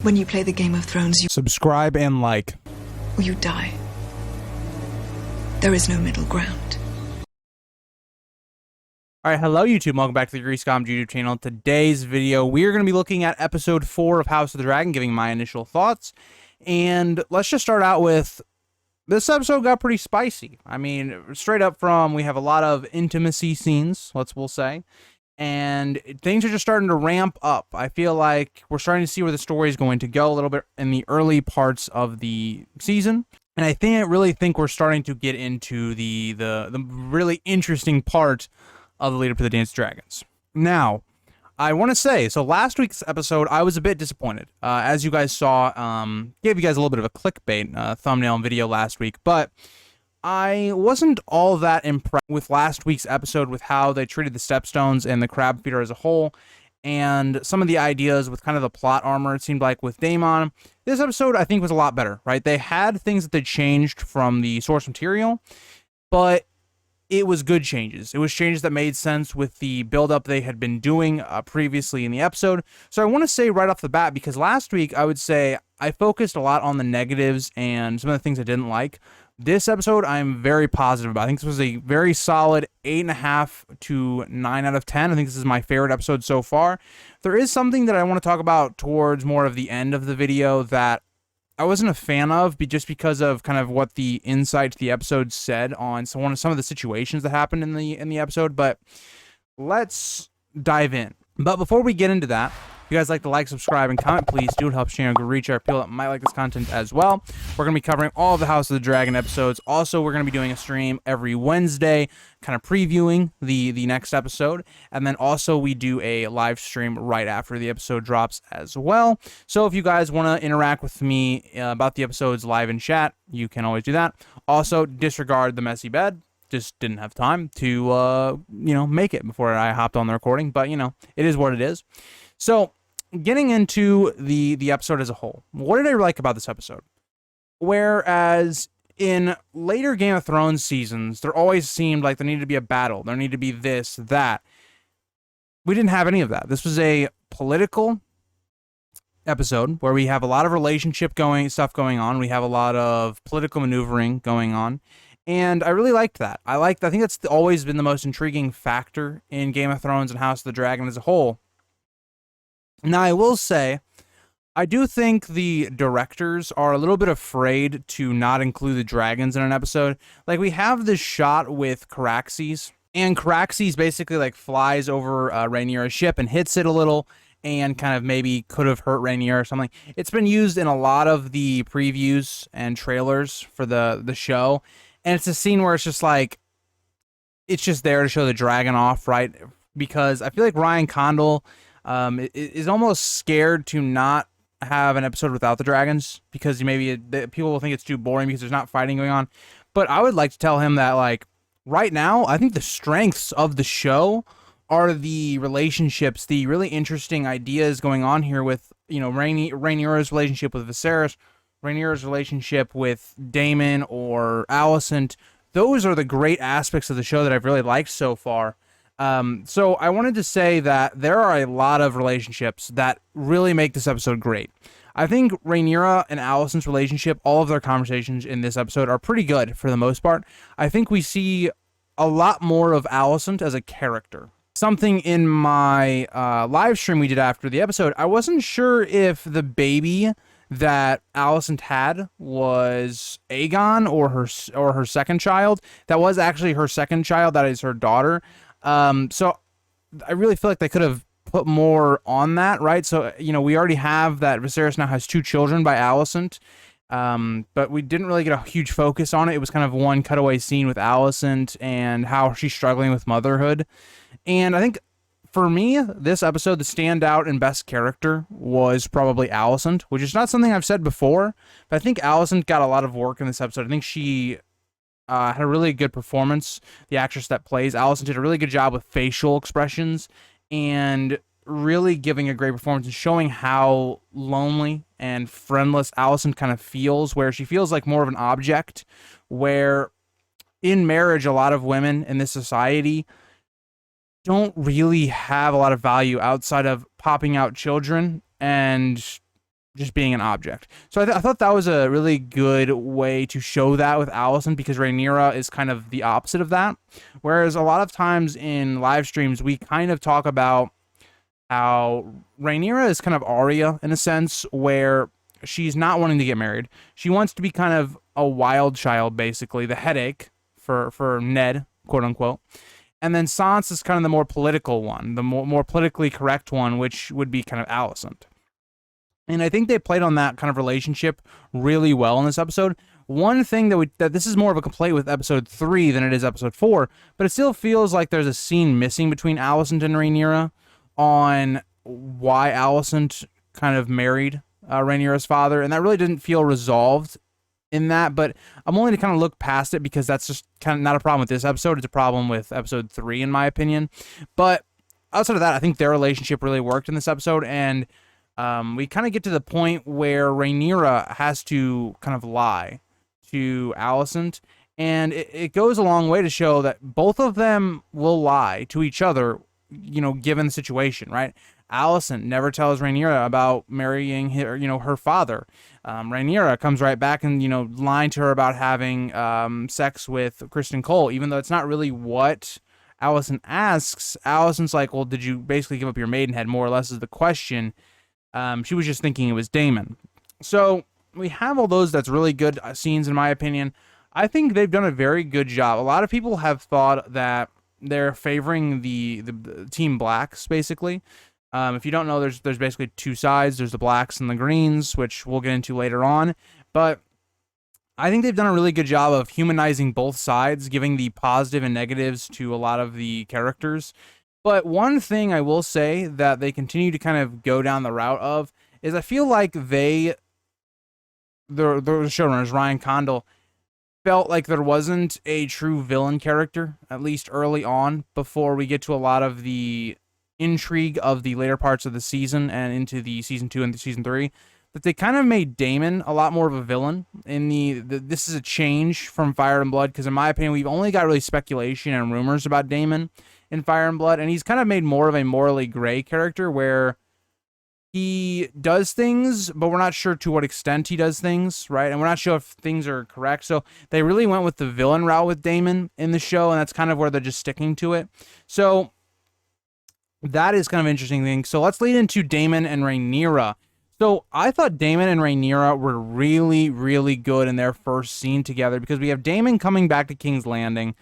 When you play the Game of Thrones, you Subscribe and like. or you die. There is no middle ground. All right, hello YouTube. Welcome back to the Greasecom YouTube channel. Today's video, we are going to be looking at episode 4 of House of the Dragon, giving my initial thoughts. And let's just start out with, this episode got pretty spicy. I mean, straight up from, we have a lot of intimacy scenes, we'll say. And things are just starting to ramp up. I feel like we're starting to see where the story is going to go a little bit in the early parts of the season. And I really think we're starting to get into the really interesting part of the lead up to the Dance of Dragons. Now, I want to say, so last week's episode, I was a bit disappointed. As you guys saw, gave you guys a little bit of a clickbait thumbnail and video last week, but I wasn't all that impressed with last week's episode with how they treated the Stepstones and the Crab Feeder as a whole, and some of the ideas with kind of the plot armor, it seemed like, with Daemon. This episode, I think, was a lot better, right? They had things that they changed from the source material, but it was good changes. It was changes that made sense with the build-up they had been doing previously in the episode. So I want to say right off the bat, because last week, I would say I focused a lot on the negatives and some of the things I didn't like. This episode, I'm very positive about. I think this was a very solid 8.5 to 9 out of 10. I think this is my favorite episode so far. There is something that I want to talk about towards more of the end of the video that I wasn't a fan of, just because of kind of what the insight to the episode said on some of the situations that happened in the episode. But let's dive in. But before we get into that, if you guys like to like, subscribe, and comment, please do. It helps channel to reach our people that might like this content as well. We're going to be covering all of the House of the Dragon episodes. Also, we're going to be doing a stream every Wednesday, kind of previewing the next episode. And then also we do a live stream right after the episode drops as well. So if you guys want to interact with me about the episodes live in chat, you can always do that. Also, disregard the messy bed. Just didn't have time to, make it before I hopped on the recording. But, it is what it is. So, getting into the episode as a whole, what did I like about this episode? Whereas in later Game of Thrones seasons, there always seemed like there needed to be a battle. There needed to be this, that. We didn't have any of that. This was a political episode where we have a lot of stuff going on. We have a lot of political maneuvering going on. And I really liked that. I think that's always been the most intriguing factor in Game of Thrones and House of the Dragon as a whole. Now, I will say, I do think the directors are a little bit afraid to not include the dragons in an episode. Like, we have this shot with Caraxes, and Caraxes basically, flies over Rhaenyra's ship and hits it a little, and kind of maybe could have hurt Rhaenyra or something. It's been used in a lot of the previews and trailers for the show, and it's a scene where it's just it's just there to show the dragon off, right? Because I feel like Ryan Condal is almost scared to not have an episode without the dragons, because maybe people will think it's too boring because there's not fighting going on. But I would like to tell him that, right now, I think the strengths of the show are the relationships, the really interesting ideas going on here with, Rhaenyra's relationship with Viserys, Rhaenyra's relationship with Daemon or Alicent. Those are the great aspects of the show that I've really liked so far. So I wanted to say that there are a lot of relationships that really make this episode great. I think Rhaenyra and Alicent's relationship, all of their conversations in this episode are pretty good for the most part. I think we see a lot more of Alicent as a character. Something in my live stream we did after the episode, I wasn't sure if the baby that Alicent had was Aegon or her second child. That was actually her second child. That is her daughter. So I really feel like they could have put more on that, right? So, we already have that Viserys now has 2 children by Alicent, but we didn't really get a huge focus on it. It was kind of one cutaway scene with Alicent and how she's struggling with motherhood. And I think for me, this episode, the standout and best character was probably Alicent, which is not something I've said before, but I think Alicent got a lot of work in this episode. I think she had a really good performance. The actress that plays Alicent did a really good job with facial expressions and really giving a great performance and showing how lonely and friendless Alicent kind of feels, where she feels like more of an object, where in marriage, a lot of women in this society don't really have a lot of value outside of popping out children and just being an object. So I thought that was a really good way to show that with Alicent, because Rhaenyra is kind of the opposite of that. Whereas a lot of times in live streams, we kind of talk about how Rhaenyra is kind of Arya in a sense, where she's not wanting to get married. She wants to be kind of a wild child, basically, the headache for Ned, quote unquote. And then Sansa is kind of the more political one, the more politically correct one, which would be kind of Alicent. And I think they played on that kind of relationship really well in this episode. One thing that this is more of a complaint with episode 3 than it is episode 4, but it still feels like there's a scene missing between Alicent and Rhaenyra on why Alicent kind of married Rhaenyra's father, and that really didn't feel resolved in that, but I'm only to kind of look past it because that's just kind of not a problem with this episode. It's a problem with episode 3, in my opinion. But outside of that, I think their relationship really worked in this episode, and we kind of get to the point where Rhaenyra has to kind of lie to Alicent, and it goes a long way to show that both of them will lie to each other, you know, given the situation, right? Alicent never tells Rhaenyra about marrying her father. Rhaenyra comes right back and, you know, lying to her about having sex with Kristen Cole, even though it's not really what Alicent asks. Alicent's like, well, did you basically give up your maidenhead, more or less is the question. She was just thinking it was Daemon. So we have all those. That's really good scenes, in my opinion. I think they've done a very good job. A lot of people have thought that they're favoring the Team Blacks, basically. If you don't know, there's basically two sides. There's the blacks and the greens, which we'll get into later on. But I think they've done a really good job of humanizing both sides, giving the positive and negatives to a lot of the characters. But one thing I will say that they continue to kind of go down the route of is I feel like the showrunners, Ryan Condal, felt like there wasn't a true villain character, at least early on, before we get to a lot of the intrigue of the later parts of the season and into the season 2 and the season 3, that they kind of made Daemon a lot more of a villain. In this is a change from Fire and Blood, because in my opinion, we've only got really speculation and rumors about Daemon in Fire and Blood, and he's kind of made more of a morally gray character where he does things, but we're not sure to what extent he does things, right? And we're not sure if things are correct. So they really went with the villain route with Daemon in the show, and that's kind of where they're just sticking to it. So that is kind of an interesting thing. So let's lead into Daemon and Rhaenyra. So I thought Daemon and Rhaenyra were really, really good in their first scene together, because we have Daemon coming back to King's Landing.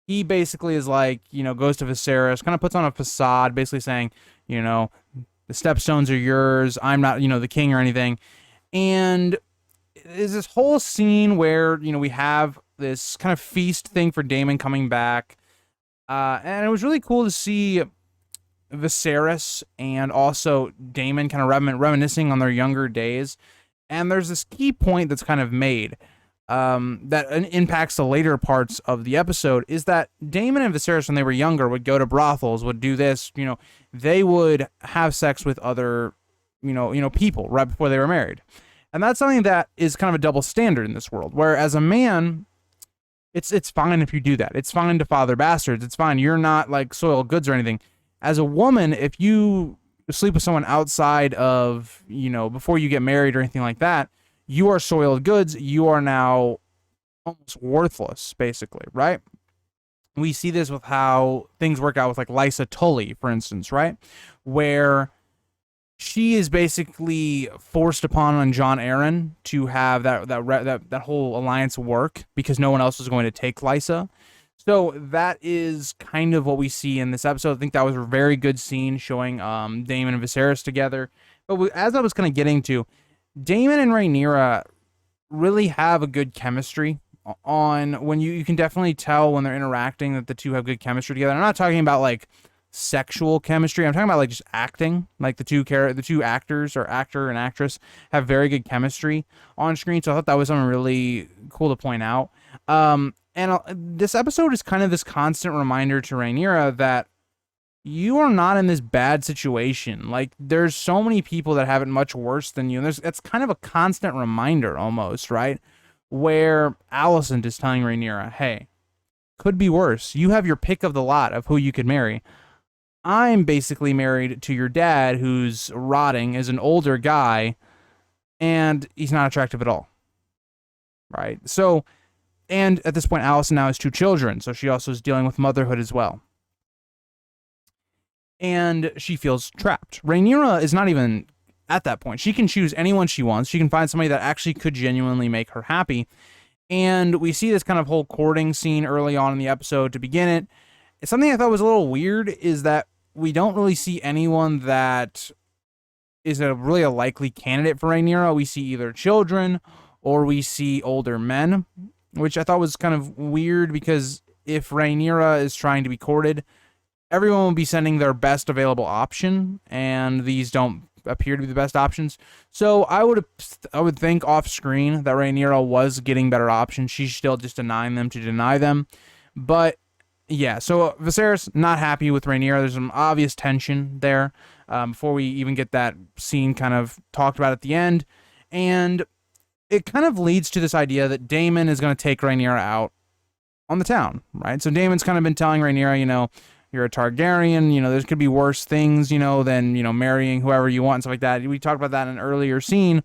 He basically is like, you know, goes to Viserys, kind of puts on a facade, basically saying, you know, the stepstones are yours. I'm not, you know, the king or anything. And there's this whole scene where, you know, we have this kind of feast thing for Daemon coming back. And it was really cool to see Viserys and also Daemon kind of reminiscing on their younger days. And there's this key point that's kind of made that impacts the later parts of the episode, is that Daemon and Viserys, when they were younger, would go to brothels, would do this, you know, they would have sex with other, you know, people right before they were married. And that's something that is kind of a double standard in this world, where as a man, it's fine if you do that. It's fine to father bastards. It's fine. You're not like soiled goods or anything. As a woman, if you sleep with someone outside of, you know, before you get married or anything like that, you are soiled goods. You are now almost worthless, basically, right? We see this with how things work out with like Lysa Tully, for instance, right? Where she is basically forced upon on Jon Arryn to have that whole alliance work, because no one else was going to take Lysa. So that is kind of what we see in this episode. I think that was a very good scene showing Daemon and Viserys together. But as I was kind of getting to, Daemon and Rhaenyra really have a good chemistry. On when you can definitely tell when they're interacting that the two have good chemistry together. I'm not talking about like sexual chemistry. I'm talking about like just acting. Like the two actors, or actor and actress, have very good chemistry on screen. So I thought that was something really cool to point out. And this episode is kind of this constant reminder to Rhaenyra that you are not in this bad situation. Like, there's so many people that have it much worse than you. And it's kind of a constant reminder almost, right? Where Alicent is telling Rhaenyra, hey, could be worse. You have your pick of the lot of who you could marry. I'm basically married to your dad, who's rotting as an older guy, and he's not attractive at all, right? So, and at this point, Alicent now has 2 children, so she also is dealing with motherhood as well. And she feels trapped. Rhaenyra is not even at that point. She can choose anyone she wants. She can find somebody that actually could genuinely make her happy. And we see this kind of whole courting scene early on in the episode to begin it. Something I thought was a little weird is that we don't really see anyone that is really a likely candidate for Rhaenyra. We see either children or we see older men, which I thought was kind of weird because if Rhaenyra is trying to be courted, everyone will be sending their best available option, and these don't appear to be the best options. So I would think off screen that Rhaenyra was getting better options. She's still just denying them to deny them. But yeah, so Viserys not happy with Rhaenyra. There's some obvious tension there before we even get that scene kind of talked about at the end. And it kind of leads to this idea that Daemon is going to take Rhaenyra out on the town, right? So Daemon's kind of been telling Rhaenyra, you're a Targaryen, there could be worse things, than, marrying whoever you want and stuff like that. We talked about that in an earlier scene.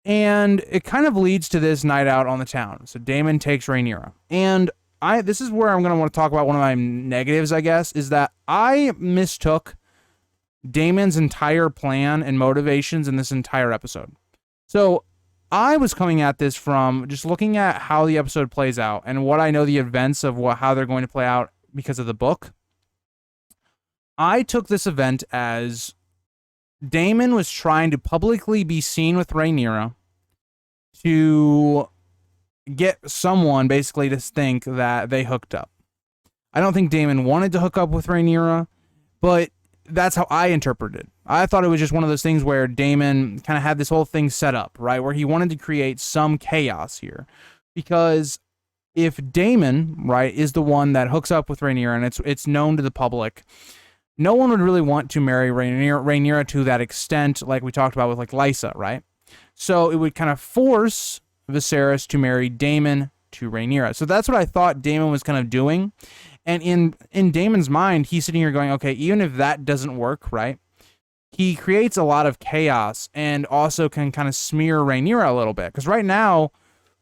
And it kind of leads to this night out on the town. So Daemon takes Rhaenyra. And this is where I'm going to want to talk about one of my negatives, I guess, is that I mistook Daemon's entire plan and motivations in this entire episode. So I was coming at this from just looking at how the episode plays out and what I know the events of how they're going to play out because of the book. I took this event as Daemon was trying to publicly be seen with Rhaenyra to get someone basically to think that they hooked up. I don't think Daemon wanted to hook up with Rhaenyra, but that's how I interpreted it. I thought it was just one of those things where Daemon kind of had this whole thing set up, right? Where he wanted to create some chaos here. Because if Daemon, right, is the one that hooks up with Rhaenyra and it's known to the public, no one would really want to marry Rhaenyra to that extent, like we talked about with like Lysa, right? So it would kind of force Viserys to marry Daemon to Rhaenyra. So that's what I thought Daemon was kind of doing. And in Daemon's mind, he's sitting here going, okay, even if that doesn't work, right? He creates a lot of chaos and also can kind of smear Rhaenyra a little bit. Because right now,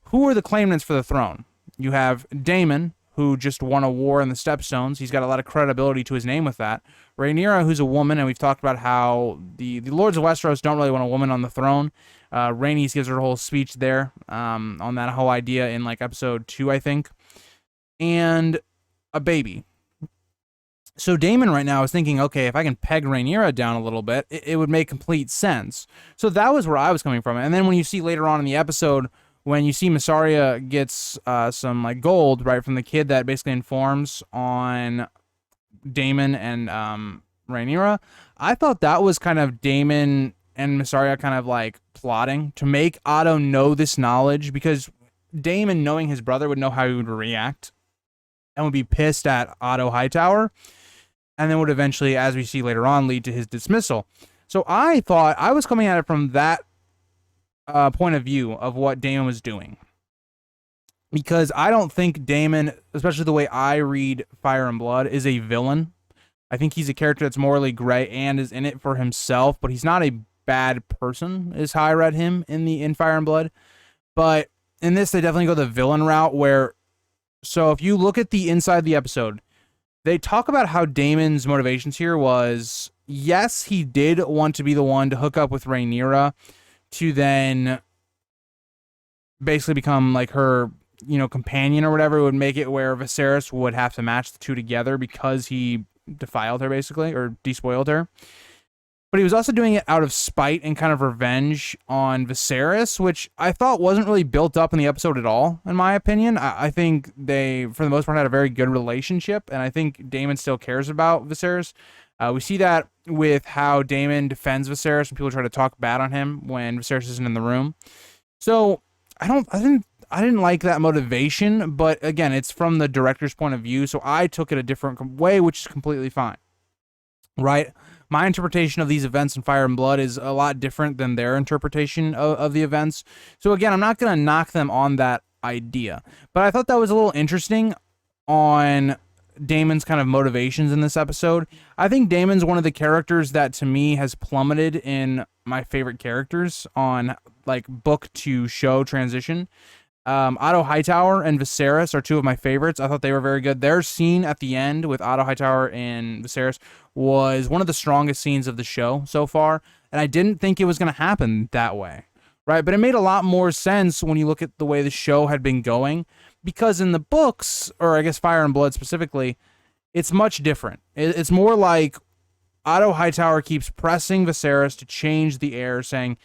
who are the claimants for the throne? You have Daemon, who just won a war in the Stepstones. He's got a lot of credibility to his name with that. Rhaenyra, who's a woman, and we've talked about how the Lords of Westeros don't really want a woman on the throne. Rhaenys gives her a whole speech there on that whole idea in like episode 2, I think. And a baby. So Daemon right now is thinking, okay, if I can peg Rhaenyra down a little bit, it would make complete sense. So that was where I was coming from. And then when you see later on in the episode, when you see Mysaria gets some like gold, right, from the kid that basically informs on Daemon and Rhaenyra, I thought that was kind of Daemon and Mysaria kind of like plotting to make Otto know this knowledge, because Daemon, knowing his brother, would know how he would react and would be pissed at Otto Hightower, and then would eventually, as we see later on, lead to his dismissal. So I thought I was coming at it from that point of view of what Daemon was doing. Because I don't think Daemon, especially the way I read Fire and Blood, is a villain. I think he's a character that's morally gray and is in it for himself, but he's not a bad person, is how I read him in Fire and Blood. But in this, they definitely go the villain route where, so if you look at the inside of the episode, they talk about how Daemon's motivations here was, yes, he did want to be the one to hook up with Rhaenyra to then basically become like her, companion or whatever. It would make it where Viserys would have to match the two together because he defiled her basically, or despoiled her. But he was also doing it out of spite and kind of revenge on Viserys, which I thought wasn't really built up in the episode at all, in my opinion. I think they, for the most part, had a very good relationship, and I think Daemon still cares about Viserys. We see that with how Daemon defends Viserys when people try to talk bad on him when Viserys isn't in the room. So I didn't like that motivation, but again, it's from the director's point of view, so I took it a different way, which is completely fine. Right? My interpretation of these events in Fire and Blood is a lot different than their interpretation of the events. So again, I'm not going to knock them on that idea. But I thought that was a little interesting on Daemon's kind of motivations in this episode. I think Daemon's one of the characters that to me has plummeted in my favorite characters on like book to show transition. Otto Hightower and Viserys are two of my favorites. I thought they were very good. Their scene at the end with Otto Hightower and Viserys was one of the strongest scenes of the show so far, and I didn't think it was going to happen that way, right? But it made a lot more sense when you look at the way the show had been going, because in the books, or I guess Fire and Blood specifically, it's much different. It's more like Otto Hightower keeps pressing Viserys to change the heir, saying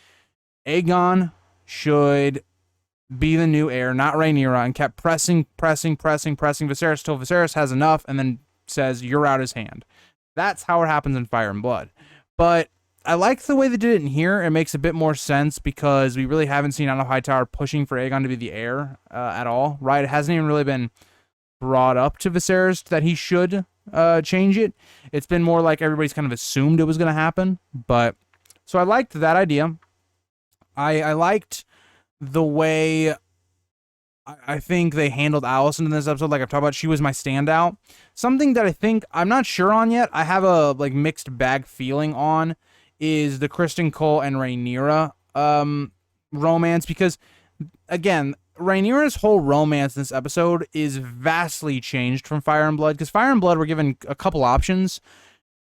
Aegon should be the new heir, not Rhaenyra, and kept pressing Viserys till Viserys has enough and then says, you're out his hand. That's how it happens in Fire and Blood. But I like the way they did it in here. It makes a bit more sense because we really haven't seen Otto Hightower pushing for Aegon to be the heir at all, right? It hasn't even really been brought up to Viserys that he should change it. It's been more like everybody's kind of assumed it was going to happen. But so I liked that idea. I liked the way I think they handled Alicent in this episode. Like I've talked about, she was my standout. Something that I think I'm not sure on yet, I have a like mixed bag feeling on, is the Kristen Cole and Rhaenyra romance, because again, Rhaenyra's whole romance in this episode is vastly changed from Fire and Blood, because Fire and Blood were given a couple options,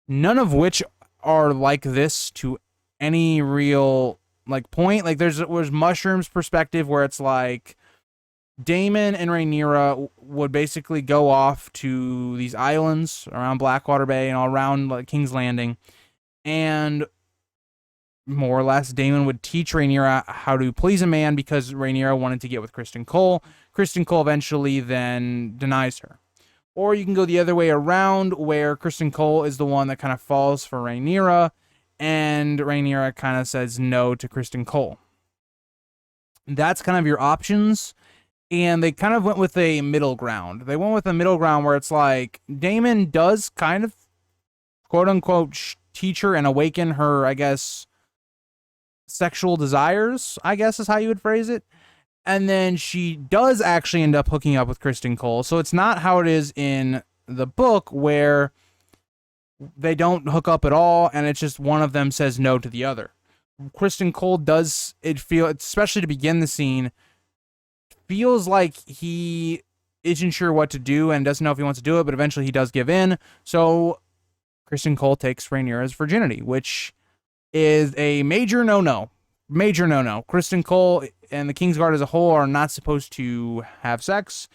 none of which are like this to any real like point. Like there's Mushroom's perspective where it's like Daemon and Rhaenyra would basically go off to these islands around Blackwater Bay and all around like King's Landing, and more or less Daemon would teach Rhaenyra how to please a man because Rhaenyra wanted to get with Kristen Cole. Kristen Cole eventually then denies her. Or you can go the other way around, where Kristen Cole is the one that kind of falls for Rhaenyra, and Rhaenyra kind of says no to Kristen Cole. That's kind of your options. And they kind of went with a middle ground. They went with a middle ground where it's like Daemon does kind of quote unquote teach her and awaken her, I guess, sexual desires, I guess is how you would phrase it. And then she does actually end up hooking up with Kristen Cole. So it's not how it is in the book where they don't hook up at all and it's just one of them says no to the other. Kristen Cole does it feel, especially to begin the scene, feels like he isn't sure what to do and doesn't know if he wants to do it, but eventually he does give in. So Kristen Cole takes Rhaenyra's virginity, which is a major no-no. Major no-no. Kristen Cole and the Kingsguard as a whole are not supposed to have sex,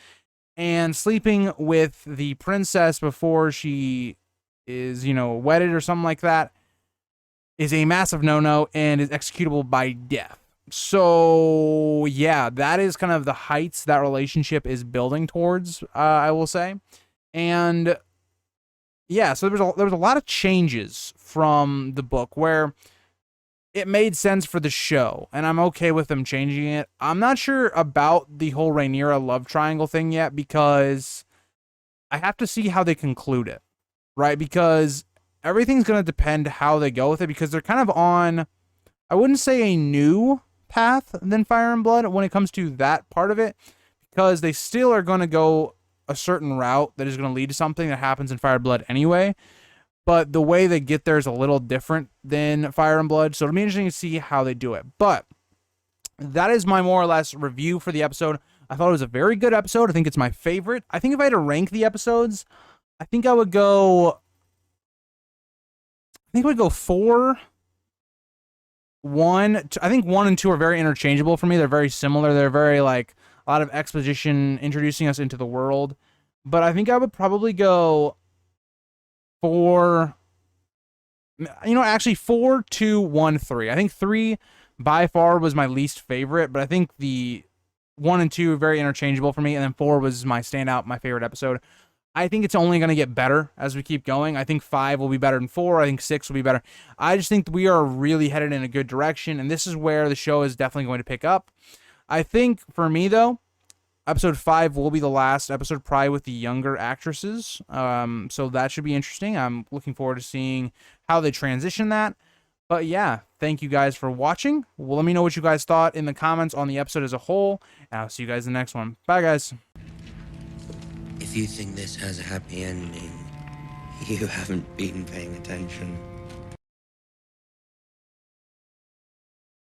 and sleeping with the princess before she is, wedded or something like that is a massive no-no and is executable by death. So yeah, that is kind of the heights that relationship is building towards, I will say. And yeah, so there was a lot of changes from the book where it made sense for the show, and I'm okay with them changing it. I'm not sure about the whole Rhaenyra love triangle thing yet, because I have to see how they conclude it, right? Because everything's going to depend how they go with it, because they're kind of on, I wouldn't say a new path than Fire and Blood when it comes to that part of it, because they still are going to go a certain route that is going to lead to something that happens in Fire and Blood anyway, but the way they get there is a little different than Fire and Blood, so it'll be interesting to see how they do it. But that is my more or less review for the episode. I thought it was a very good episode. I think it's my favorite. I think if I had to rank the episodes, I think I would go 4, 1. I think 1 and 2 are very interchangeable for me. They're very similar. They're very like a lot of exposition introducing us into the world. But I think I would probably go 4. Actually 4, 2, 1, 3. I think 3 by far was my least favorite, but I think the 1 and 2 are very interchangeable for me, and then 4 was my standout, my favorite episode. I think it's only going to get better as we keep going. I think 5 will be better than 4. I think 6 will be better. I just think we are really headed in a good direction, and this is where the show is definitely going to pick up. I think, for me, though, episode 5 will be the last episode, probably with the younger actresses. So that should be interesting. I'm looking forward to seeing how they transition that. But yeah, thank you guys for watching. Well, let me know what you guys thought in the comments on the episode as a whole, and I'll see you guys in the next one. Bye, guys. If you think this has a happy ending, you haven't been paying attention.